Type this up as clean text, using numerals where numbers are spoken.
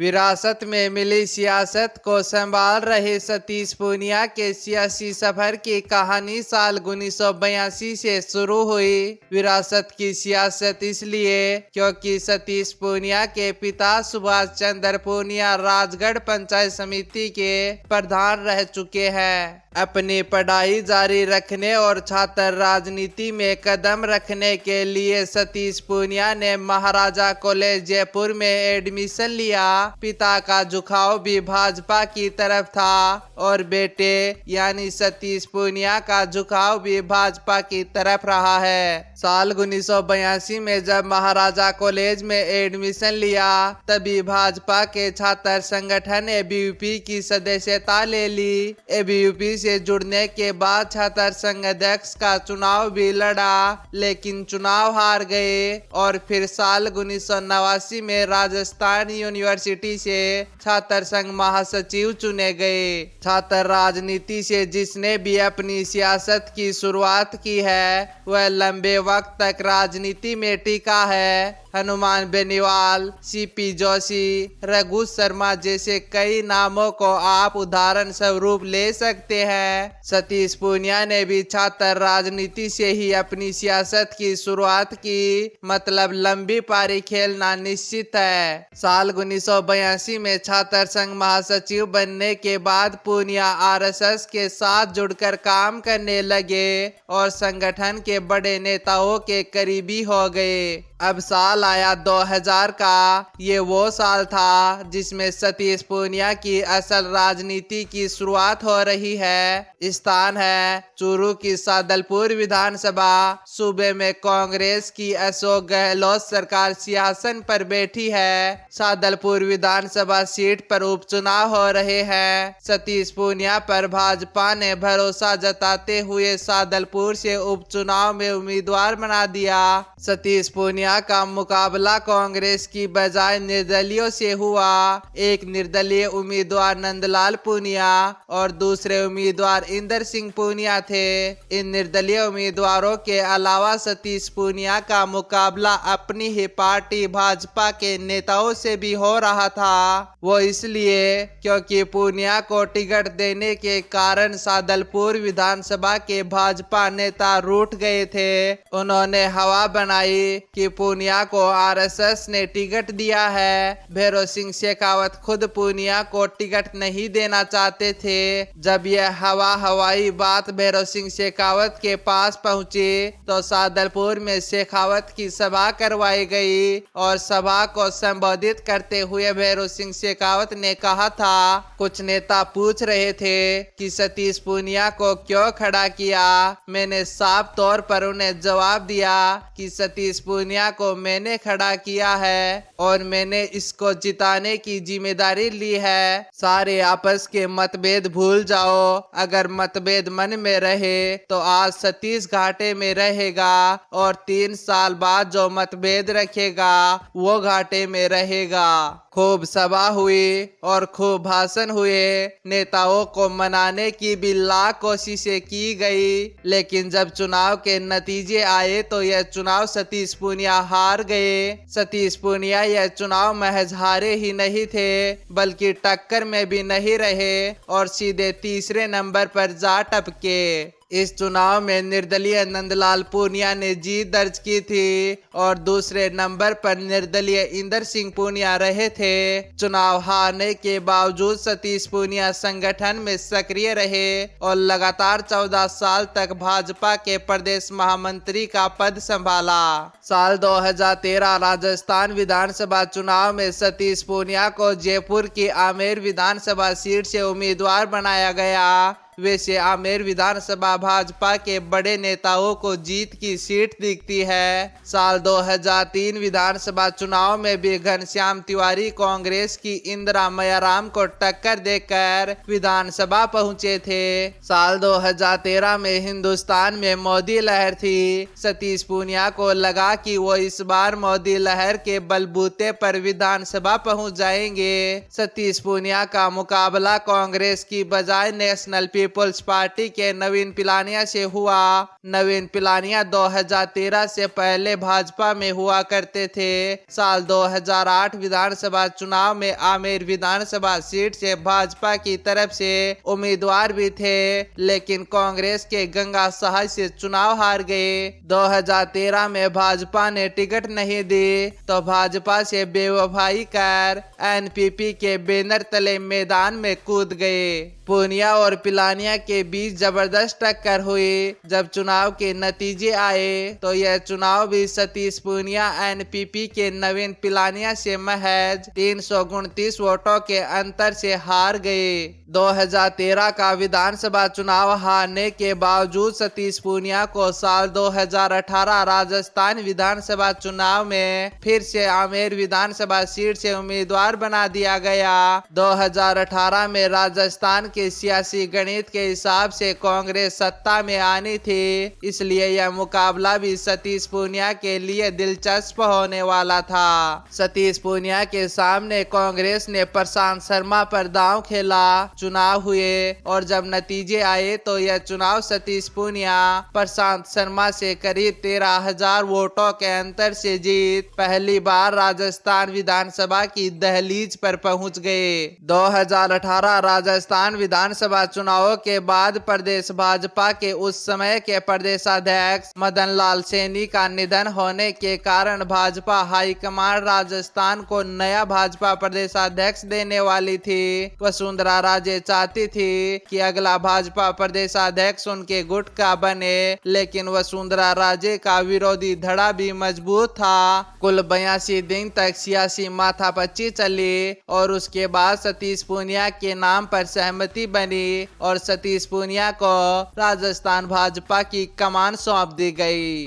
विरासत में मिली सियासत को संभाल रहे सतीश पूनिया के सियासी सफर की कहानी साल 1982 से शुरू हुई। विरासत की सियासत इसलिए क्योंकि सतीश पूनिया के पिता सुभाष चंद्र पूनिया राजगढ़ पंचायत समिति के प्रधान रह चुके हैं। अपनी पढ़ाई जारी रखने और छात्र राजनीति में कदम रखने के लिए सतीश पूनिया ने महाराजा कॉलेज जयपुर में एडमिशन लिया। पिता का झुकाव भी भाजपा की तरफ था और बेटे यानी सतीश पूनिया का झुकाव भी भाजपा की तरफ रहा है। साल 1982 में जब महाराजा कॉलेज में एडमिशन लिया तभी भाजपा के छात्र संगठन एबीवीपी की सदस्यता ले ली। एबीवीपी से जुड़ने के बाद छात्र संघ अध्यक्ष का चुनाव भी लड़ा, लेकिन चुनाव हार गए और फिर साल 1989 में राजस्थान यूनिवर्सिटी से छात्र संघ महासचिव चुने गए। छात्र राजनीति से जिसने भी अपनी सियासत की शुरुआत की है वह लंबे वक्त तक राजनीति में टिका है। हनुमान बेनीवाल, सीपी जोशी, रघु शर्मा जैसे कई नामों को आप उदाहरण स्वरूप ले सकते हैं। सतीश पूनिया ने भी छात्र राजनीति से ही अपनी सियासत की शुरुआत की, मतलब लंबी पारी खेलना निश्चित है। साल 1982 में छात्र संघ महासचिव बनने के बाद पूनिया आरएसएस के साथ जुड़कर काम करने लगे और संगठन के बड़े नेताओं के करीबी हो गए। अब साल आया 2000 का। ये वो साल था जिसमें सतीश पूनिया की असल राजनीति की शुरुआत हो रही है। स्थान है चूरू की सादलपुर विधानसभा। सूबे में कांग्रेस की अशोक गहलोत सरकार सिंहासन पर बैठी है। सादलपुर विधानसभा सीट पर उपचुनाव हो रहे हैं। सतीश पूनिया पर भाजपा ने भरोसा जताते हुए सादलपुर से उपचुनाव में उम्मीदवार बना दिया। सतीश पूनिया का मुकाबला कांग्रेस की बजाय निर्दलीयों से हुआ। एक निर्दलीय उम्मीदवार नंदलाल पूनिया और दूसरे उम्मीदवार इंदर सिंह पूनिया थे। इन निर्दलीय उम्मीदवारों के अलावा सतीश पूनिया का मुकाबला अपनी ही पार्टी भाजपा के नेताओं से भी हो रहा था। वो इसलिए क्योंकि पूनिया को टिकट देने के कारण सादलपुर विधानसभा के भाजपा नेता रूठ गए थे। उन्होंने हवा बनाई कि पूनिया को आरएसएस ने टिकट दिया है। भैरव सिंह शेखावत खुद पूनिया को टिकट नहीं देना चाहते थे। जब यह हवाई बात भैरव सिंह शेखावत के पास पहुंची तो सादलपुर में शेखावत की सभा करवाई गई और सभा को संबोधित करते हुए भैरव सिंह शेखावत ने कहा था, कुछ नेता पूछ रहे थे कि सतीश पूनिया को क्यों खड़ा किया। मैंने साफ तौर पर उन्हें जवाब दिया कि सतीश पूनिया को मैंने खड़ा किया है और मैंने इसको जिताने की जिम्मेदारी ली है। सारे आपस के मतभेद भूल जाओ। अगर मतभेद मन में रहे तो आज सतीश घाटे में रहेगा और 3 साल बाद जो मतभेद रखेगा वो घाटे में रहेगा। खूब सभा हुई और खूब भाषण हुए। नेताओं को मनाने की भी लाख कोशिशें की गई, लेकिन जब चुनाव के नतीजे आए तो यह चुनाव सतीश पूनिया हार गए। सतीश पूनिया यह चुनाव महज हारे ही नहीं थे बल्कि टक्कर में भी नहीं रहे और सीधे तीसरे नंबर पर जा टपके। इस चुनाव में निर्दलीय नंदलाल पूनिया ने जीत दर्ज की थी और दूसरे नंबर पर निर्दलीय इंदर सिंह पूनिया रहे थे। चुनाव हारने के बावजूद सतीश पूनिया संगठन में सक्रिय रहे और लगातार 14 साल तक भाजपा के प्रदेश महामंत्री का पद संभाला। साल 2013 राजस्थान विधानसभा चुनाव में सतीश पूनिया को जयपुर की आमेर विधानसभा सीट से उम्मीदवार बनाया गया। वैसे आमेर विधानसभा भाजपा के बड़े नेताओं को जीत की सीट दिखती है। साल 2003 विधानसभा चुनाव में भी घनश्याम तिवारी कांग्रेस की इंदिरा मयाराम को टक्कर देकर विधानसभा पहुंचे थे। साल 2013 में हिंदुस्तान में मोदी लहर थी। सतीश पूनिया को लगा कि वो इस बार मोदी लहर के बलबूते पर विधानसभा पहुंच जाएंगे। सतीश पूनिया का मुकाबला कांग्रेस की बजाय नेशनल पीपुल्स पीपल्स पार्टी के नवीन पिलानिया से हुआ। नवीन पिलानिया 2013 से पहले भाजपा में हुआ करते थे। साल 2008 विधानसभा चुनाव में आमेर विधानसभा सीट से भाजपा की तरफ से उम्मीदवार भी थे, लेकिन कांग्रेस के गंगा सहाय से चुनाव हार गए। 2013 में भाजपा ने टिकट नहीं दी तो भाजपा से बेवफाई कर एनपीपी के बैनर तले मैदान में कूद गए। पूनिया और पिलानिया के बीच जबरदस्त टक्कर हुई। जब चुनाव के नतीजे आए तो यह चुनाव भी सतीश पूनिया एनपीपी के नवीन पिलानिया से महज 329 वोटों के अंतर से हार गए। 2013 का विधानसभा चुनाव हारने के बावजूद सतीश पूनिया को साल 2018 राजस्थान विधानसभा चुनाव में फिर से आमेर विधानसभा सीट से उम्मीदवार बना दिया गया। 2018 में राजस्थान के सियासी गणित के हिसाब से कांग्रेस सत्ता में आनी थी, इसलिए यह मुकाबला भी सतीश पूनिया के लिए दिलचस्प होने वाला था। सतीश पूनिया के सामने कांग्रेस ने प्रशांत शर्मा पर दांव खेला। चुनाव हुए और जब नतीजे आए तो यह चुनाव सतीश पूनिया प्रशांत शर्मा से करीब 13,000 वोटों के अंतर से जीत पहली बार राजस्थान विधानसभा की दहलीज पर पहुंच गए। 2018 राजस्थान विधानसभा चुनावों के बाद प्रदेश भाजपा के उस समय के प्रदेशाध्यक्ष मदन लाल सैनी का निधन होने के कारण भाजपा हाईकमान राजस्थान को नया भाजपा प्रदेशाध्यक्ष देने वाली थी। वसुंधरा राजे चाहती थी कि अगला भाजपा प्रदेशाध्यक्ष उनके गुट का बने, लेकिन वसुंधरा राजे का विरोधी धड़ा भी मजबूत था। कुल 82 दिन तक सियासी माथापच्ची चली और उसके बाद सतीश पूनिया के नाम पर सहमति बनी और सतीश पूनिया को राजस्थान भाजपा की कमान सौंप दी गई।